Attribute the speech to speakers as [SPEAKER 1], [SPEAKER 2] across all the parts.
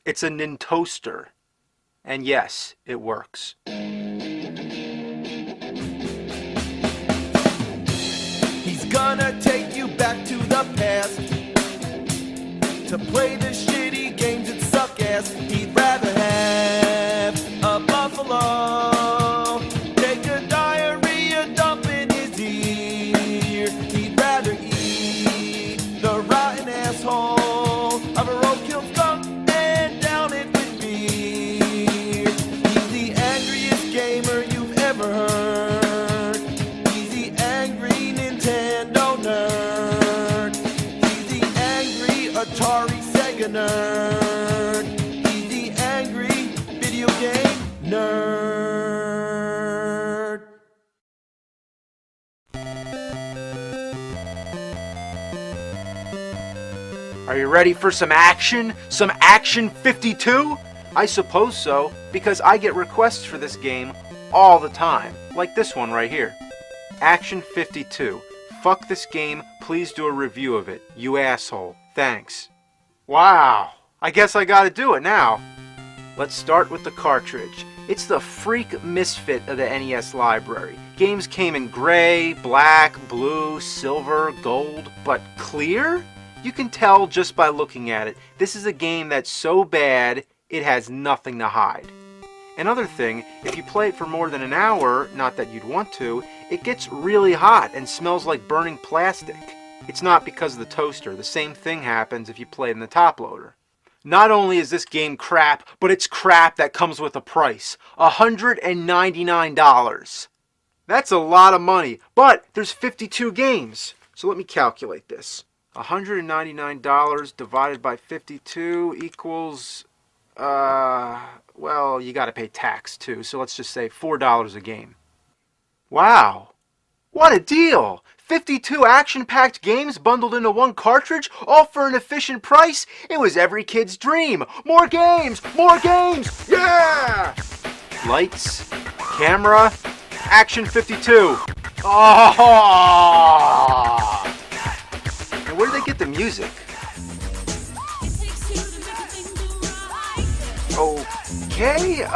[SPEAKER 1] It's a Nintoaster. And yes, it works.
[SPEAKER 2] He's gonna take you back to the past to play the shitty games that suck ass. He'd rather have a buffalo take a diarrhea dump in his ear. He'd rather eat the rotten asshole of a roadkill skunk and down it with beer. He's the angriest gamer you've ever heard. He's the angry Nintendo nerd. He's the angry Atari Sega nerd. He's the angry video game nerd.
[SPEAKER 1] Are you ready for some action? Some Action 52? I suppose so, because I get requests for this game all the time, like this one right here. Action 52. Fuck this game, please do a review of it, you asshole. Thanks. Wow, I guess I gotta do it now. Let's start with the cartridge. It's the freak misfit of the NES library. Games came in gray, black, blue, silver, gold, but clear? You can tell just by looking at it. This is a game that's so bad, it has nothing to hide. Another thing, if you play it for more than an hour, not that you'd want to, it gets really hot and smells like burning plastic. It's not because of the toaster. The same thing happens if you play it in the top loader. Not only is this game crap, but it's crap that comes with a price. $199. That's a lot of money, but there's 52 games. So let me calculate this. $199 divided by 52 equals, well, you gotta pay tax too, so let's just say $4 a game. Wow, what a deal! 52 action-packed games bundled into one cartridge, all for an efficient price? It was every kid's dream! More games! More games! Yeah! Lights, camera, Action 52. Oh! Where did they get the music? Okay,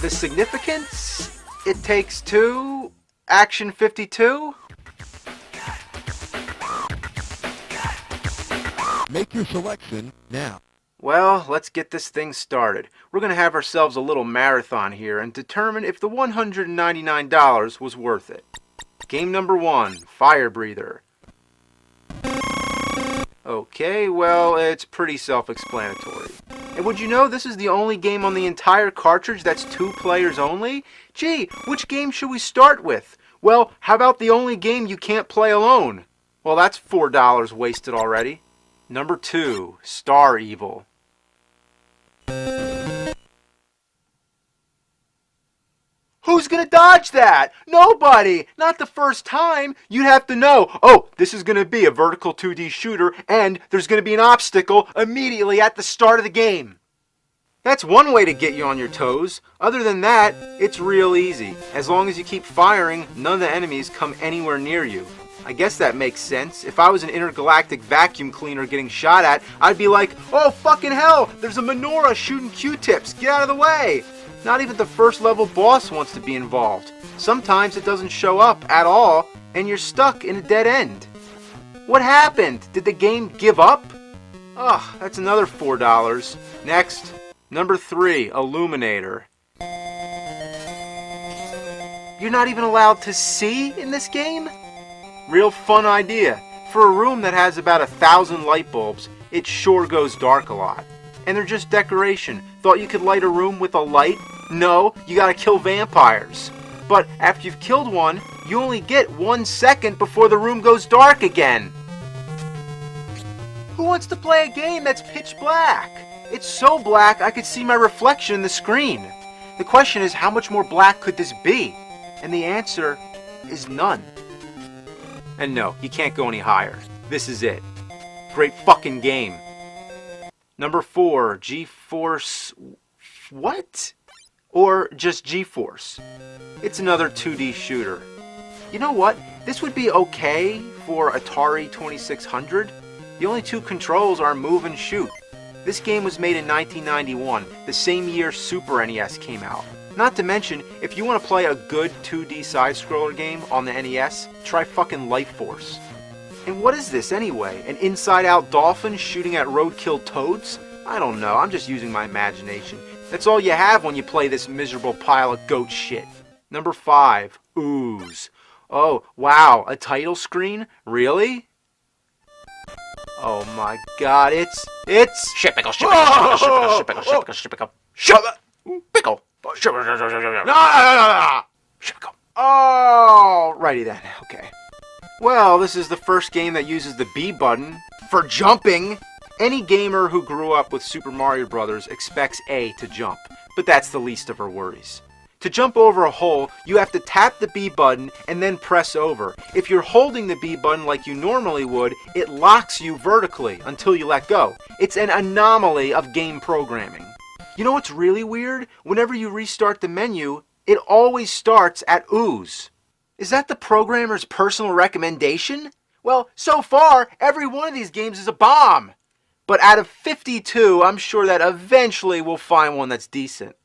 [SPEAKER 1] the significance? It takes two? Action 52?
[SPEAKER 2] Make your selection now.
[SPEAKER 1] Well, let's get this thing started. We're going to have ourselves a little marathon here and determine if the $199 was worth it. Game number 1, Fire Breather. Okay, well, it's pretty self-explanatory. And would you know this is the only game on the entire cartridge that's 2 players only? Gee, which game should we start with? Well, how about the only game you can't play alone? Well, that's $4 wasted already. Number 2, Star Evil. Who's gonna dodge that? Nobody! Not the first time. You'd have to know, oh, this is gonna be a vertical 2D shooter and there's gonna be an obstacle immediately at the start of the game. That's one way to get you on your toes. Other than that, it's real easy. As long as you keep firing, none of the enemies come anywhere near you. I guess that makes sense. If I was an intergalactic vacuum cleaner getting shot at, I'd be like, oh fucking hell, there's a menorah shooting Q-tips, get out of the way! Not even the first level boss wants to be involved. Sometimes it doesn't show up at all, and you're stuck in a dead end. What happened? Did the game give up? Ugh, that's another $4. Next, number 3, Illuminator. You're not even allowed to see in this game? Real fun idea. For a room that has about 1,000 light bulbs, it sure goes dark a lot. And they're just decoration. Thought you could light a room with a light? No, you gotta kill vampires. But after you've killed one, you only get 1 second before the room goes dark again. Who wants to play a game that's pitch black? It's so black I could see my reflection in the screen. The question is, how much more black could this be? And the answer is none. And no, you can't go any higher. This is it. Great fucking game. Number 4, G-Force... What? Or just G-Force. It's another 2D shooter. You know what? This would be okay for Atari 2600. The only two controls are move and shoot. This game was made in 1991, the same year Super NES came out. Not to mention, if you want to play a good 2D side-scroller game on the NES, try fucking Life Force. And what is this anyway? An inside-out dolphin shooting at roadkill toads? I don't know, I'm just using my imagination. That's all you have when you play this miserable pile of goat shit. Number 5, Ooze. Oh, wow, a title screen? Really? Oh my god, it's... Shippickle, Oh, righty then, okay. Well, this is the first game that uses the B button for jumping. Any gamer who grew up with Super Mario Bros. Expects A to jump, but that's the least of her worries. To jump over a hole, you have to tap the B button and then press over. If you're holding the B button like you normally would, it locks you vertically until you let go. It's an anomaly of game programming. You know what's really weird? Whenever you restart the menu, it always starts at Ooze. Is that the programmer's personal recommendation? Well, so far, every one of these games is a bomb. But out of 52, I'm sure that eventually we'll find one that's decent.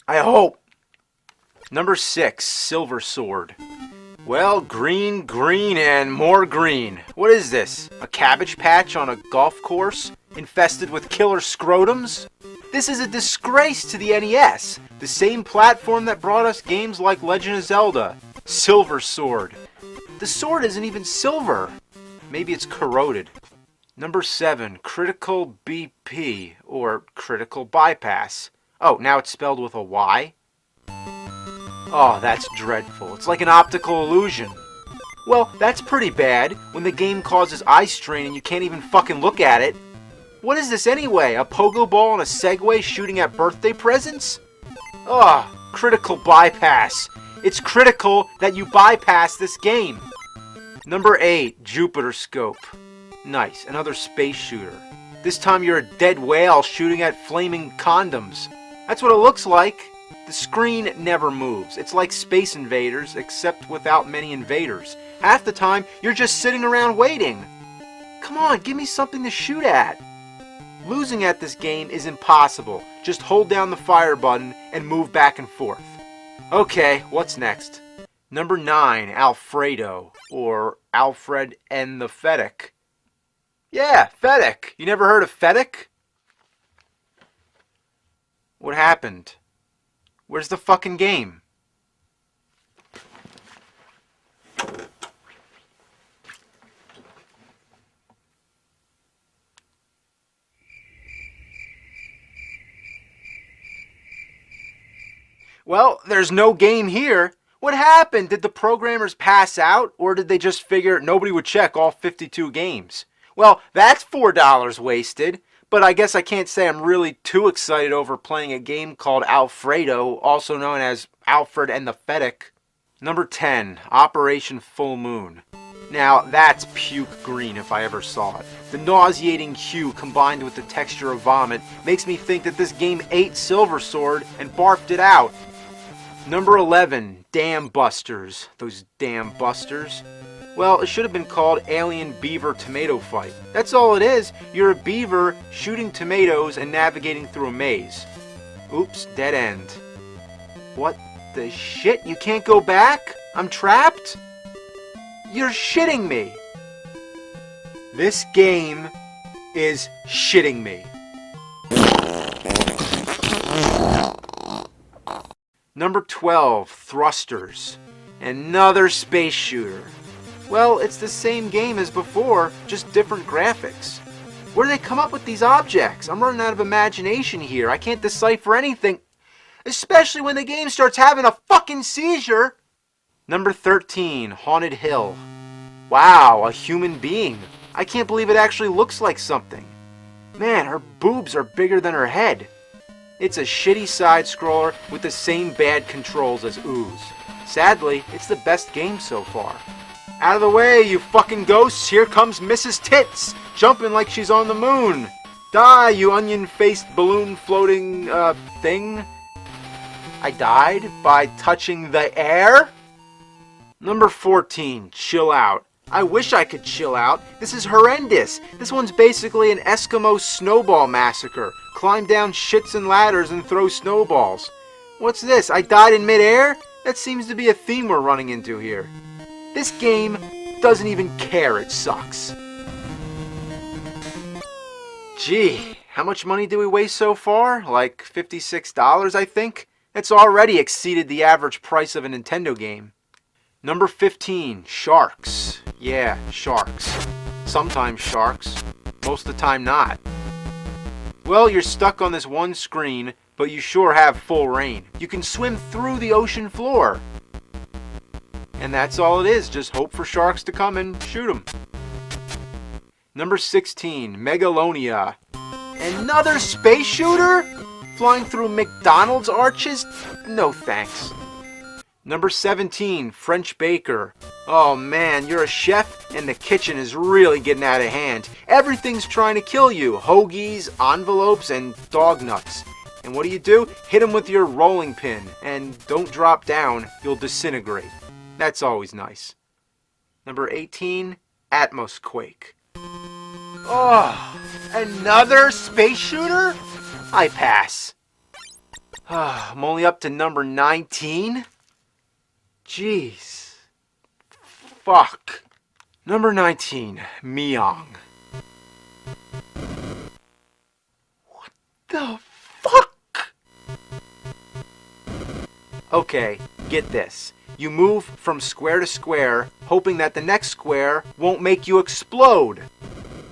[SPEAKER 1] I hope. Number 6, Silver Sword. Well, green, green, and more green. What is this? A cabbage patch on a golf course infested with killer scrotums? This is a disgrace to the NES, the same platform that brought us games like Legend of Zelda. Silver Sword. The sword isn't even silver. Maybe it's corroded. Number 7, Critical BP, or Critical Bypass. Oh, now it's spelled with a Y? Oh, that's dreadful. It's like an optical illusion. Well, that's pretty bad when the game causes eye strain and you can't even fucking look at it. What is this anyway? A pogo ball and a Segway shooting at birthday presents? Ugh, Critical Bypass. It's critical that you bypass this game. Number 8, Jupiter Scope. Nice, another space shooter. This time you're a dead whale shooting at flaming condoms. That's what it looks like. The screen never moves. It's like Space Invaders, except without many invaders. Half the time, you're just sitting around waiting. Come on, give me something to shoot at. Losing at this game is impossible. Just hold down the fire button and move back and forth. Okay, what's next? Number 9, Alfredo, or Alfred and the Fennec. Yeah, Fennec. You never heard of Fennec? What happened? Where's the fucking game? Well, there's no game here. What happened? Did the programmers pass out, or did they just figure nobody would check all 52 games? Well, that's $4 wasted, but I guess I can't say I'm really too excited over playing a game called Alfredo, also known as Alfred and the Fennec. Number 10, Operation Full Moon. Now, that's puke green if I ever saw it. The nauseating hue combined with the texture of vomit makes me think that this game ate Silver Sword and barfed it out. Number 11, Dam Busters. Those damn busters. Well, it should have been called Alien Beaver Tomato Fight. That's all it is. You're a beaver shooting tomatoes and navigating through a maze. Oops, dead end. What the shit? You can't go back? I'm trapped? You're shitting me. This game is shitting me. Number 12, Thrusters. Another space shooter. Well, it's the same game as before, just different graphics. Where do they come up with these objects? I'm running out of imagination here. I can't decipher anything. Especially when the game starts having a fucking seizure. Number 13, Haunted Hill. Wow, a human being. I can't believe it actually looks like something. Man, her boobs are bigger than her head. It's a shitty side-scroller with the same bad controls as Ooze. Sadly, it's the best game so far. Out of the way, you fucking ghosts! Here comes Mrs. Tits, jumping like she's on the moon! Die, you onion-faced balloon floating, thing. I died by touching the air? Number 14, Chill Out. I wish I could chill out. This is horrendous. This one's basically an Eskimo snowball massacre. Climb down shits and ladders and throw snowballs. What's this? I died in midair? That seems to be a theme we're running into here. This game doesn't even care it sucks. Gee, how much money did we waste so far? Like $56, I think? That's already exceeded the average price of a Nintendo game. Number 15, Sharks. Yeah, sharks. Sometimes sharks. Most of the time not. Well, you're stuck on this one screen, but you sure have full reign. You can swim through the ocean floor. And that's all it is. Just hope for sharks to come and shoot them. Number 16, Megalonia. Another space shooter? Flying through McDonald's arches? No thanks. Number 17, French Baker. Oh man, you're a chef and the kitchen is really getting out of hand. Everything's trying to kill you. Hoagies, envelopes, and dog nuts. And what do? Hit them with your rolling pin. And don't drop down, you'll disintegrate. That's always nice. Number 18, Atmosquake. Oh, another space shooter? I pass. I'm only up to number 19? Jeez. Fuck. Number 19, Miang. What the fuck? Okay, get this. You move from square to square, hoping that the next square won't make you explode.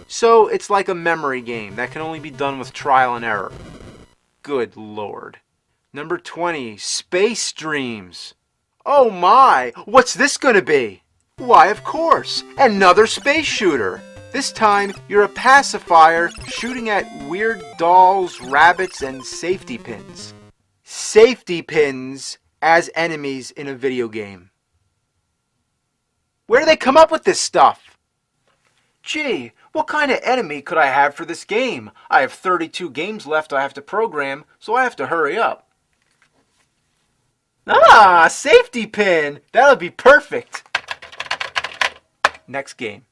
[SPEAKER 1] So it's like a memory game that can only be done with trial and error. Good lord. Number 20, Space Dreams. Oh my, what's this gonna be? Why, of course, another space shooter. This time, you're a pacifier shooting at weird dolls, rabbits, and safety pins. Safety pins as enemies in a video game. Where do they come up with this stuff? Gee, what kind of enemy could I have for this game? I have 32 games left I have to program, so I have to hurry up. Ah, safety pin! That'll be perfect! Next game.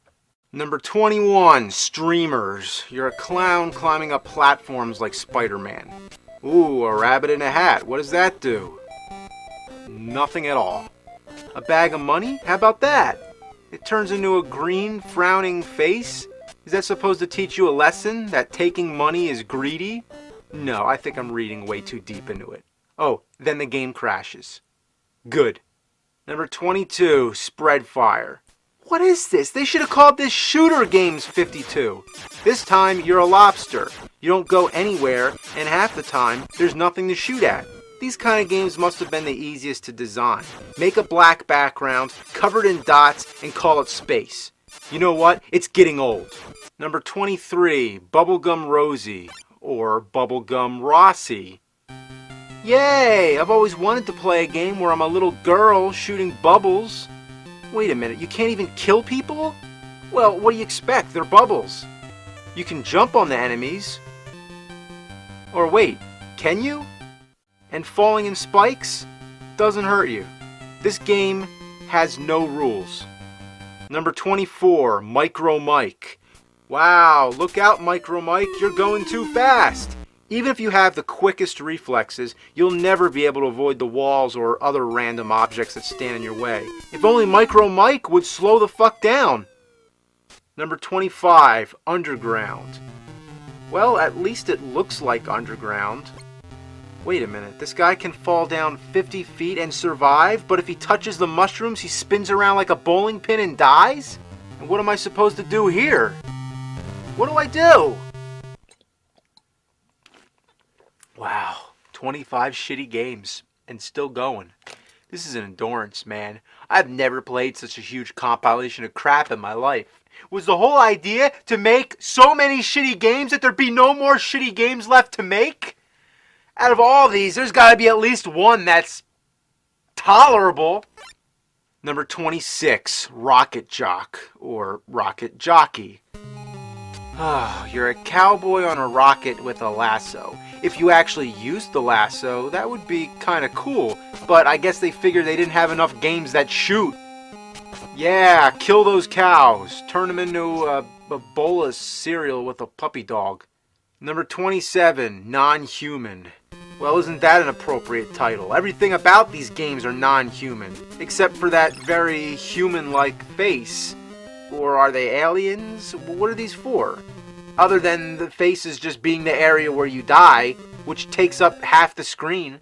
[SPEAKER 1] Number 21, Streamers. You're a clown climbing up platforms like Spider-Man. Ooh, a rabbit in a hat. What does that do? Nothing at all. A bag of money? How about that? It turns into a green, frowning face? Is that supposed to teach you a lesson that taking money is greedy? No, I think I'm reading way too deep into it. Oh, then the game crashes. Good. Number 22, Spreadfire. What is this? They should have called this Shooter Games 52. This time, you're a lobster. You don't go anywhere, and half the time, there's nothing to shoot at. These kind of games must have been the easiest to design. Make a black background, covered in dots, and call it space. You know what? It's getting old. Number 23, Bubblegum Rosie, or Bubblegum Rossi. Yay! I've always wanted to play a game where I'm a little girl shooting bubbles. Wait a minute, you can't even kill people? Well, what do you expect? They're bubbles. You can jump on the enemies. Or wait, can you? And falling in spikes doesn't hurt you. This game has no rules. Number 24, Micro Mike. Wow, look out, Micro Mike, you're going too fast. Even if you have the quickest reflexes, you'll never be able to avoid the walls or other random objects that stand in your way. If only Micro Mike would slow the fuck down. Number 25, Underground. Well, at least it looks like Underground. Wait a minute, this guy can fall down 50 feet and survive, but if he touches the mushrooms, he spins around like a bowling pin and dies? And what am I supposed to do here? What do I do? Wow, 25 shitty games, and still going. This is an endurance, man. I've never played such a huge compilation of crap in my life. Was the whole idea to make so many shitty games that there'd be no more shitty games left to make? Out of all these, there's gotta be at least one that's tolerable. Number 26, Rocket Jock, or Rocket Jockey. Oh, you're a cowboy on a rocket with a lasso. If you actually used the lasso, that would be kind of cool, but I guess they figured they didn't have enough games that shoot. Yeah, kill those cows. Turn them into a bowl of cereal with a puppy dog. Number 27, Non-Human. Well, isn't that an appropriate title? Everything about these games are non-human, except for that very human-like face. Or are they aliens? What are these for? Other than the faces just being the area where you die, which takes up half the screen.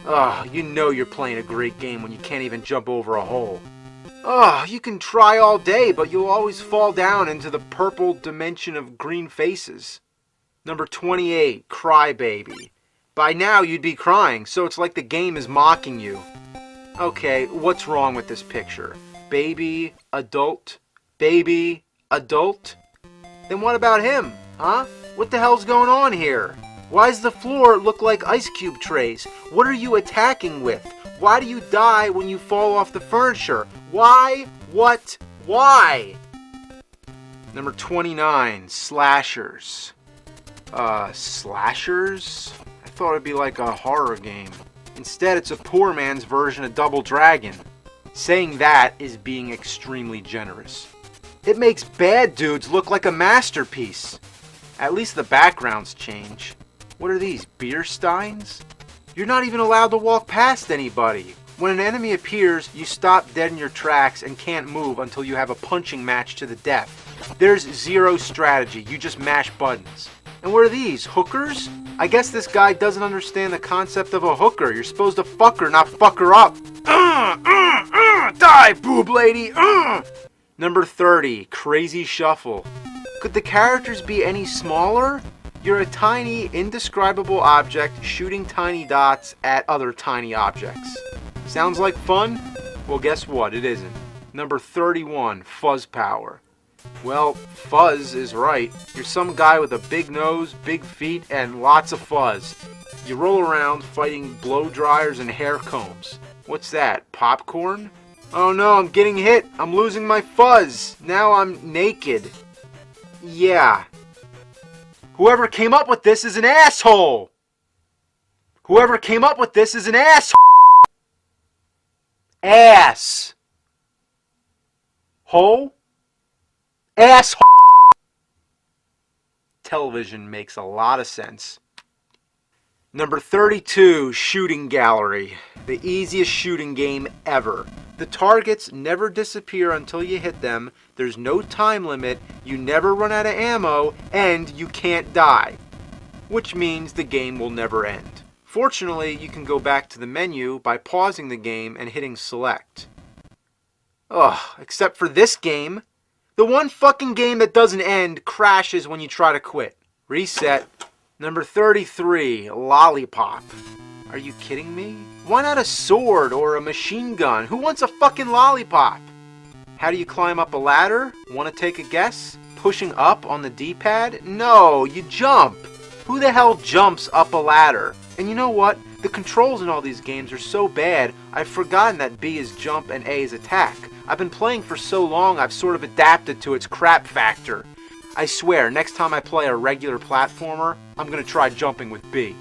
[SPEAKER 1] Ugh, you know you're playing a great game when you can't even jump over a hole. Ugh, you can try all day, but you'll always fall down into the purple dimension of green faces. Number 28, Crybaby. By now you'd be crying, so it's like the game is mocking you. Okay, what's wrong with this picture? Baby, adult, baby, adult? Then what about him, huh? What the hell's going on here? Why does the floor look like ice cube trays? What are you attacking with? Why do you die when you fall off the furniture? Why? What? Why? Number 29, Slashers. Slashers? I thought it'd be like a horror game. Instead, it's a poor man's version of Double Dragon. Saying that is being extremely generous. It makes bad dudes look like a masterpiece. At least the backgrounds change. What are these, beer steins? You're not even allowed to walk past anybody. When an enemy appears, you stop dead in your tracks and can't move until you have a punching match to the death. There's zero strategy, you just mash buttons. And what are these, hookers? I guess this guy doesn't understand the concept of a hooker. You're supposed to fuck her, not fuck her up. Die, boob lady! Number 30, Crazy Shuffle. Could the characters be any smaller? You're a tiny, indescribable object shooting tiny dots at other tiny objects. Sounds like fun? Well, guess what? It isn't. Number 31, Fuzz Power. Well, fuzz is right. You're some guy with a big nose, big feet, and lots of fuzz. You roll around fighting blow dryers and hair combs. What's that, popcorn? Oh no, I'm getting hit. I'm losing my fuzz. Now I'm naked. Yeah. Whoever came up with this is an asshole. Whoever came up with this is an asshole. Ass. Hole? Asshole. Television makes a lot of sense. Number 32, Shooting Gallery. The easiest shooting game ever. The targets never disappear until you hit them, there's no time limit, you never run out of ammo, and you can't die. Which means the game will never end. Fortunately, you can go back to the menu by pausing the game and hitting select. Ugh, except for this game. The one fucking game that doesn't end crashes when you try to quit. Reset. Number 33, Lollipop. Are you kidding me? Why not a sword or a machine gun? Who wants a fucking lollipop? How do you climb up a ladder? Want to take a guess? Pushing up on the D-pad? No, you jump. Who the hell jumps up a ladder? And you know what? The controls in all these games are so bad, I've forgotten that B is jump and A is attack. I've been playing for so long, I've sort of adapted to its crap factor. I swear, next time I play a regular platformer, I'm going to try jumping with B.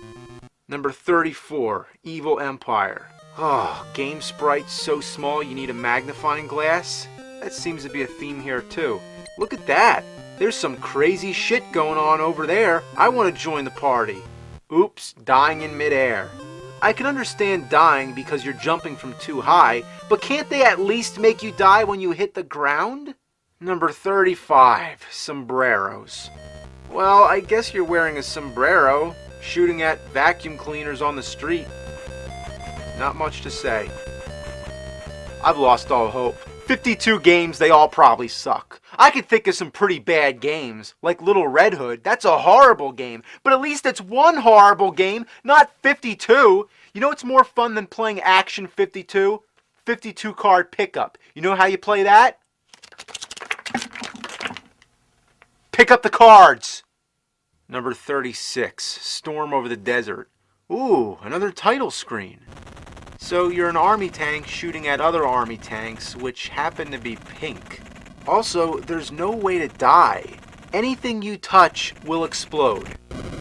[SPEAKER 1] Number 34, Evil Empire. Oh, game sprites so small you need a magnifying glass? That seems to be a theme here too. Look at that! There's some crazy shit going on over there. I want to join the party. Oops, dying in midair. I can understand dying because you're jumping from too high, but can't they at least make you die when you hit the ground? Number 35, Sombreros. Well, I guess you're wearing a sombrero, shooting at vacuum cleaners on the street. Not much to say. I've lost all hope. 52 games, they all probably suck. I could think of some pretty bad games, like Little Red Hood. That's a horrible game, but at least it's one horrible game, not 52. You know what's more fun than playing Action 52? 52 card pickup. You know how you play that? Pick up the cards. Number 36, Storm Over the Desert. Ooh, another title screen. So you're an army tank shooting at other army tanks, which happen to be pink. Also, there's no way to die. Anything you touch will explode.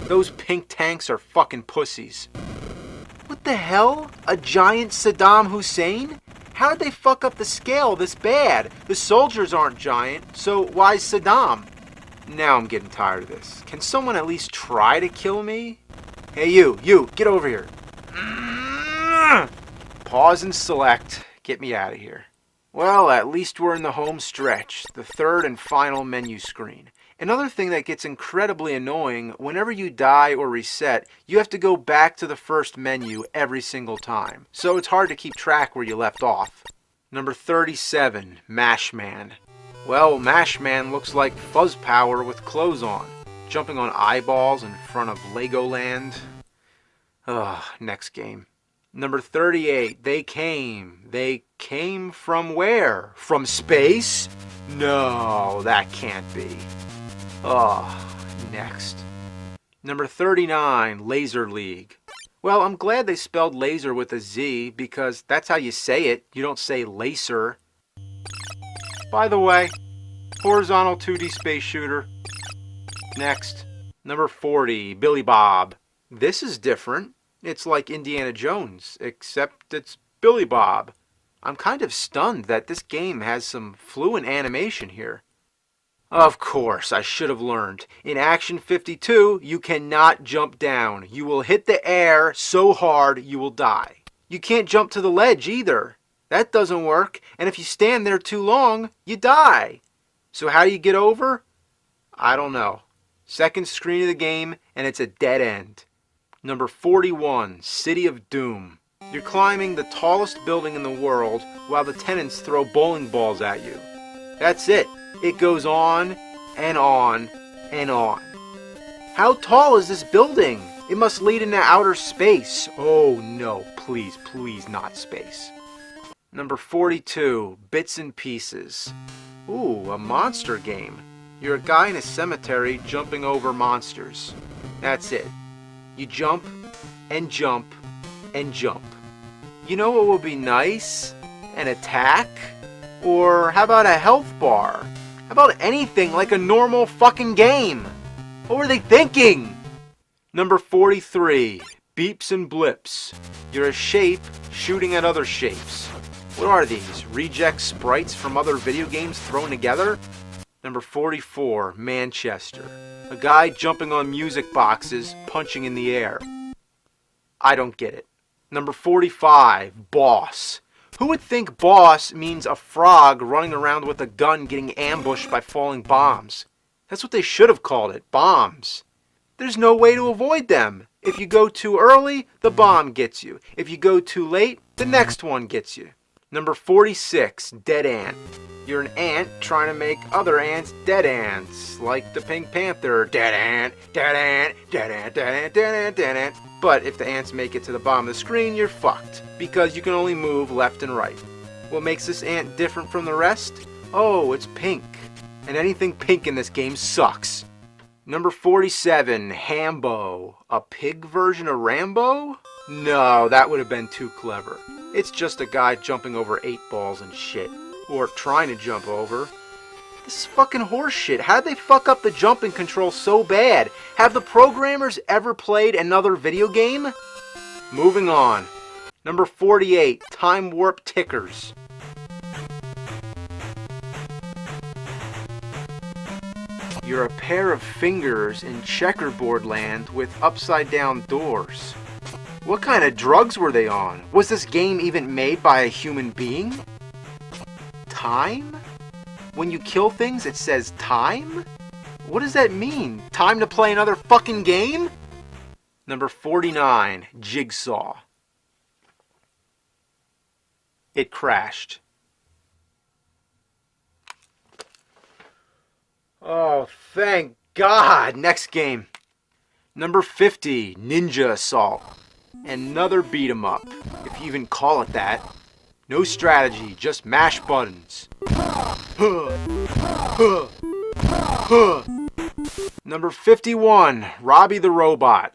[SPEAKER 1] Those pink tanks are fucking pussies. What the hell? A giant Saddam Hussein? How did they fuck up the scale this bad? The soldiers aren't giant, so why Saddam? Now I'm getting tired of this. Can someone at least try to kill me? Hey you, get over here. Pause and select. Get me out of here. Well, at least we're in the home stretch, the third and final menu screen. Another thing that gets incredibly annoying, whenever you die or reset, you have to go back to the first menu every single time. So it's hard to keep track where you left off. Number 37, Mash Man. Well, Mash Man looks like Fuzz Power with clothes on, jumping on eyeballs in front of Legoland. Ugh, next game. Number 38, They Came. They came from where? From space? No, that can't be. Oh, next. Number 39, Laser League. Well, I'm glad they spelled laser with a Z because that's how you say it. You don't say laser. By the way, horizontal 2D space shooter. Next. Number 40, Billy Bob. This is different. It's like Indiana Jones, except it's Billy Bob. I'm kind of stunned that this game has some fluent animation here. Of course, I should have learned. In Action 52, you cannot jump down. You will hit the air so hard you will die. You can't jump to the ledge either. That doesn't work, and if you stand there too long, you die. So how do you get over? I don't know. Second screen of the game, and it's a dead end. Number 41, City of Doom. You're climbing the tallest building in the world while the tenants throw bowling balls at you. That's it. It goes on and on and on. How tall is this building? It must lead into outer space. Oh no, please, please not space. Number 42, Bits and Pieces. Ooh, a monster game. You're a guy in a cemetery jumping over monsters. That's it. You jump and jump and jump. You know what would be nice? An attack? Or how about a health bar? How about anything like a normal fucking game? What were they thinking? Number 43, Beeps and Blips. You're a shape shooting at other shapes. What are these? Reject sprites from other video games thrown together? Number 44, Manchester. A guy jumping on music boxes, punching in the air. I don't get it. Number 45, Boss. Who would think boss means a frog running around with a gun getting ambushed by falling bombs? That's what they should have called it, bombs. There's no way to avoid them. If you go too early, the bomb gets you. If you go too late, the next one gets you. Number 46, Dead Ant. You're an ant trying to make other ants dead ants, like the Pink Panther. Dead ant, dead ant, dead ant, dead ant, dead ant, dead ant. But if the ants make it to the bottom of the screen, you're fucked, because you can only move left and right. What makes this ant different from the rest? Oh, it's pink. And anything pink in this game sucks. Number 47, Hambo. A pig version of Rambo? No, that would have been too clever. It's just a guy jumping over 8 balls and shit. Or trying to jump over. This is fucking horseshit. How did they fuck up the jumping control so bad? Have the programmers ever played another video game? Moving on. Number 48, Time Warp Tickers. You're a pair of fingers in checkerboard land with upside down doors. What kind of drugs were they on? Was this game even made by a human being? Time? When you kill things, it says time? What does that mean? Time to play another fucking game? Number 49, Jigsaw. It crashed. Oh, thank God! Next game. Number 50, Ninja Assault. Another beat 'em up, if you even call it that. No strategy, just mash buttons. Number 51, Robbie the Robot.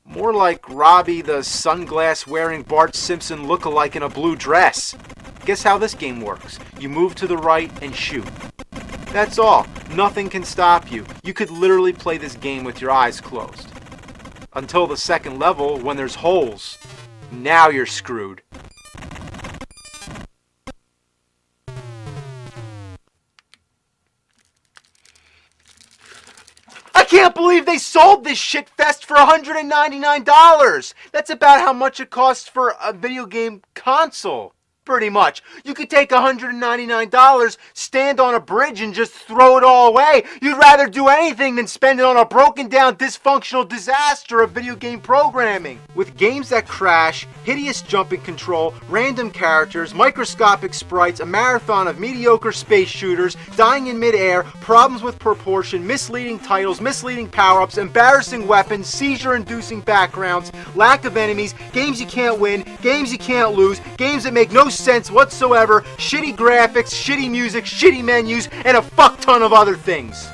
[SPEAKER 1] More like Robbie the sunglass-wearing Bart Simpson look-alike in a blue dress. Guess how this game works. You move to the right and shoot. That's all. Nothing can stop you. You could literally play this game with your eyes closed. Until the second level, when there's holes. Now you're screwed. I can't believe they sold this shitfest for $199! That's about how much it costs for a video game console. Pretty much. You could take $199, stand on a bridge, and just throw it all away. You'd rather do anything than spend it on a broken down, dysfunctional disaster of video game programming. With games that crash, hideous jumping control, random characters, microscopic sprites, a marathon of mediocre space shooters, dying in midair, problems with proportion, misleading titles, misleading power-ups, embarrassing weapons, seizure-inducing backgrounds, lack of enemies, games you can't win, games you can't lose, games that make no sense whatsoever, shitty graphics, shitty music, shitty menus, and a fuck ton of other things.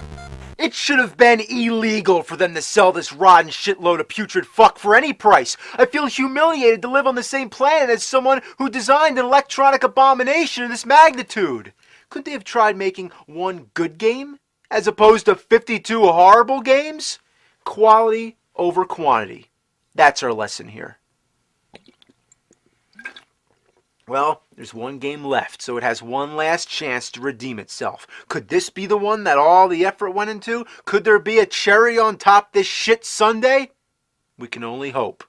[SPEAKER 1] It should have been illegal for them to sell this rotten shitload of putrid fuck for any price. I feel humiliated to live on the same planet as someone who designed an electronic abomination of this magnitude. Couldn't they have tried making one good game as opposed to 52 horrible games? Quality over quantity. That's our lesson here. Well, there's one game left, so it has one last chance to redeem itself. Could this be the one that all the effort went into? Could there be a cherry on top this shit sundae? We can only hope.